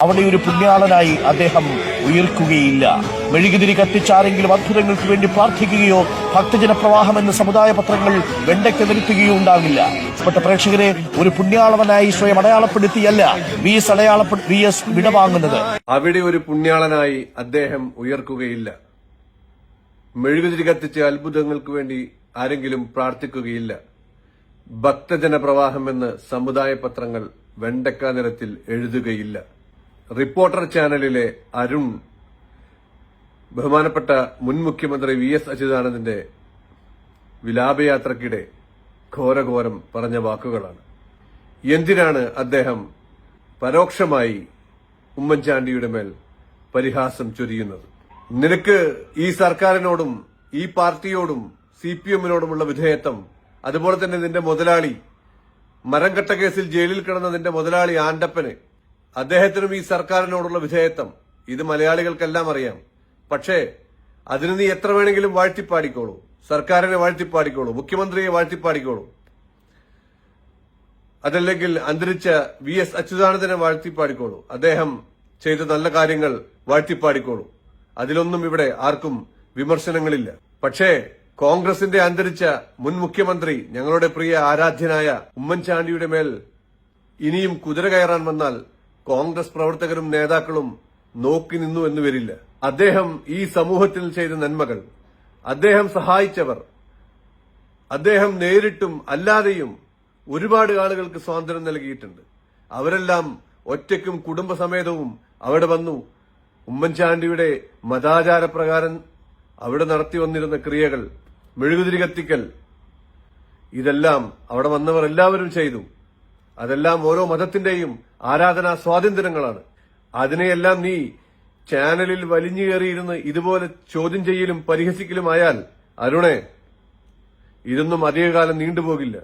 അവിടെ ഒരു പുണ്യാളനായി അദ്ദേഹം ഉയർക്കുകയില്ല. മെഴുകുതിരി കത്തിച്ചാരെങ്കിലും അത്ഭുതങ്ങൾക്ക് വേണ്ടി പ്രാർത്ഥിക്കുകയോ ഭക്തജന പ്രവാഹം എന്ന സമുദായ പത്രങ്ങൾ വെണ്ടയ്ക്ക് നിരത്തുകയോ ഉണ്ടാകില്ല. ഇഷ്ടപ്പെട്ട പ്രേക്ഷകരെ, ഒരു പുണ്യാളവനായി സ്വയം അടയാളപ്പെടുത്തിയല്ല വി എസ് വിടവാങ്ങുന്നത്. അവിടെ ഒരു പുണ്യാളനായി അദ്ദേഹം ഉയർക്കുകയില്ല. മെഴുകുതിരി കത്തിച്ച് അത്ഭുതങ്ങൾക്ക് വേണ്ടി ആരെങ്കിലും പ്രാർത്ഥിക്കുകയില്ല. ഭക്തജന പ്രവാഹം എന്ന് സമുദായ പത്രങ്ങൾ വെണ്ടക്ക നിറത്തിൽ എഴുതുകയില്ല. റിപ്പോർട്ടർ ചാനലിലെ അരുൺ ബഹുമാനപ്പെട്ട മുൻ മുഖ്യമന്ത്രി വി എസ് അച്യുതാനന്ദന്റെ വിലാപയാത്രക്കിടെ ഘോരഘോരം പറഞ്ഞ വാക്കുകളാണ്. എന്തിനാണ് അദ്ദേഹം പരോക്ഷമായി ഉമ്മൻചാണ്ടിയുടെ മേൽ പരിഹാസം ചൊരിയുന്നത്? നിനക്ക് ഈ സർക്കാരിനോടും ഈ പാർട്ടിയോടും CPM-നോടുമുള്ള വിധേയത്വം, അതുപോലെ തന്നെ നിന്റെ മുതലാളി മരംകട്ട കേസിൽ ജയിലിൽ കിടന്ന നിന്റെ മുതലാളി ആൻഡപ്പന്, അദ്ദേഹത്തിനും ഈ സർക്കാരിനോടുള്ള വിധേയത്വം, ഇത് മലയാളികൾക്കെല്ലാം അറിയാം. പക്ഷേ അതിന് നീ എത്ര വേണമെങ്കിലും വാഴ്ത്തിപ്പാടിക്കോളൂ, സർക്കാരിനെ വാഴ്ത്തിപ്പാടിക്കോളൂ, മുഖ്യമന്ത്രിയെ വാഴ്ത്തിപ്പാടിക്കോളൂ, അതല്ലെങ്കിൽ അന്തരിച്ച വി എസ് അച്യുതാനന്ദനെ വാഴ്ത്തിപ്പാടിക്കോളൂ, അദ്ദേഹം ചെയ്ത നല്ല കാര്യങ്ങൾ വാഴ്ത്തിപ്പാടിക്കോളൂ. അതിലൊന്നും ഇവിടെ ആർക്കും വിമർശനങ്ങളില്ല. പക്ഷേ കോൺഗ്രസിന്റെ അന്തരിച്ച മുൻ മുഖ്യമന്ത്രി, ഞങ്ങളുടെ പ്രിയ ആരാധ്യനായ ഉമ്മൻചാണ്ടിയുടെ മേൽ ഇനിയും കുതിര കയറാൻ വന്നാൽ കോൺഗ്രസ് പ്രവർത്തകരും നേതാക്കളും നോക്കി നിന്നു എന്ന് വരില്ല. അദ്ദേഹം ഈ സമൂഹത്തിൽ ചെയ്ത നന്മകൾ, അദ്ദേഹം സഹായിച്ചവർ, അദ്ദേഹം നേരിട്ടും അല്ലാതെയും ഒരുപാട് ആളുകൾക്ക് സ്വാതന്ത്ര്യം നൽകിയിട്ടുണ്ട്. അവരെല്ലാം ഒറ്റയ്ക്കും കുടുംബസമേതവും അവിടെ വന്നു. ഉമ്മൻചാണ്ടിയുടെ മതാചാരപ്രകാരം അവിടെ നടത്തി വന്നിരുന്ന ക്രിയകൾ, മെഴുകുതിരി കത്തിക്കൽ, ഇതെല്ലാം അവിടെ വന്നവർ എല്ലാവരും ചെയ്തു. അതെല്ലാം ഓരോ മതത്തിന്റെയും ആരാധനാ സ്വാതന്ത്ര്യങ്ങളാണ്. അതിനെയെല്ലാം നീ ചാനലിൽ വലിഞ്ഞു കയറിയിരുന്ന് ഇതുപോലെ ചോദ്യം ചെയ്യലും പരിഹസിക്കലുമായാൽ അരുണേ, ഇതൊന്നും അധികകാലം നീണ്ടുപോകില്ല.